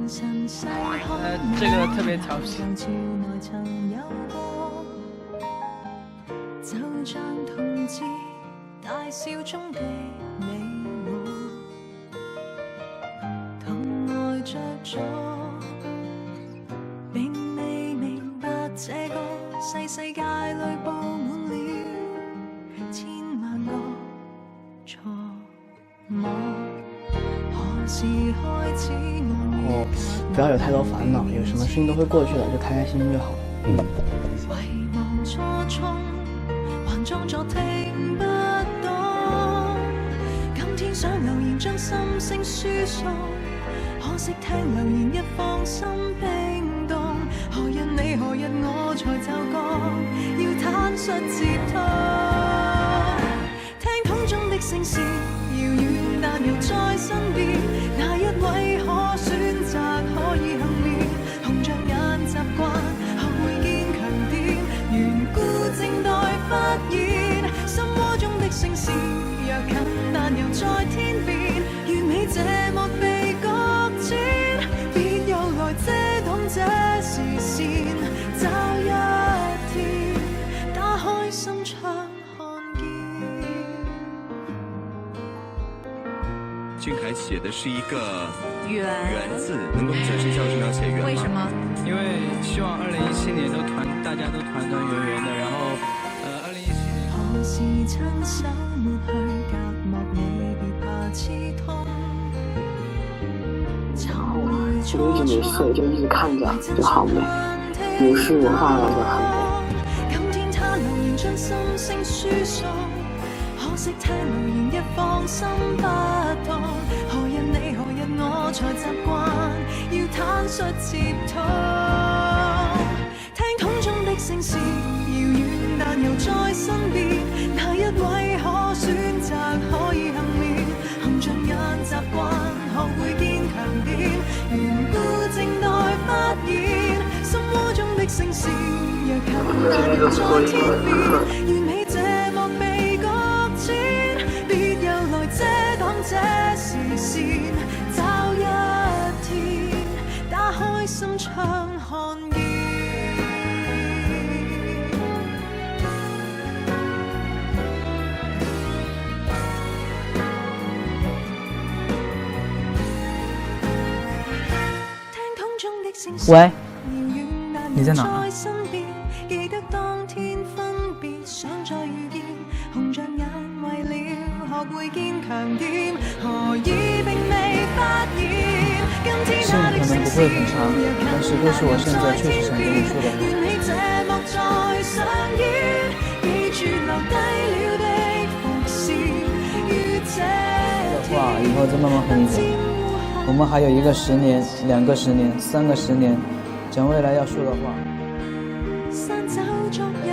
这个特别调皮。就像同志大笑中的你我，同愛着咗，並未明白這個細世界裏布滿了千萬個錯誤。何時開始我然後不要有太多煩惱，有什麼事情都會過去的，就開開心心就好了。遺忘初衷，還裝作聽不懂。今天想留言將心聲輸送，可惜聽留言一放心冰凍。何日你何日我才就覺要坦率接通。聽筒中的聲線遙遠，但又在身邊。哪一位可選擇可以幸免？紅着眼習慣，學會堅強點。緣故靜待發現，心窩中的聲線若近，但又在天邊。完美這麼被擱淺，別又來遮擋這視線。找一天打開心窗看見。俊凱寫的是一個緣字，能夠解釋一下為什麼要寫緣嗎？為什麼？因為希望2017年大家都團團圓圓的，然後2017年。何時親手抹去隔膜，你別怕刺痛。其實一直沒睡，就一直看着，就好美。無視我畫了就很美。今天他留言將心聲輸送，可惜聽留言一放心不動。何日你何日我才習慣要坦率接通。聽筒中的聲線遙遠，但又在身邊。哪一位可選擇可以幸免？紅着眼習慣，學會堅強點。緣故靜待發現，心窩中的聲線若近但又在天邊。完美這麼被擱淺，別又來遮擋這視線。找一天打開心窗看見。喂，你在哪？記得當天分別，想再遇見，紅着眼為了學會堅強點，何以並未發現？今天他的聲線若近，但又在天邊。願你這幕再上演，記住留低了的伏線，於這天。以後就慢慢和你講。我們還有1個10年、2個10年、3個10年，講未來要說的話。散走昨日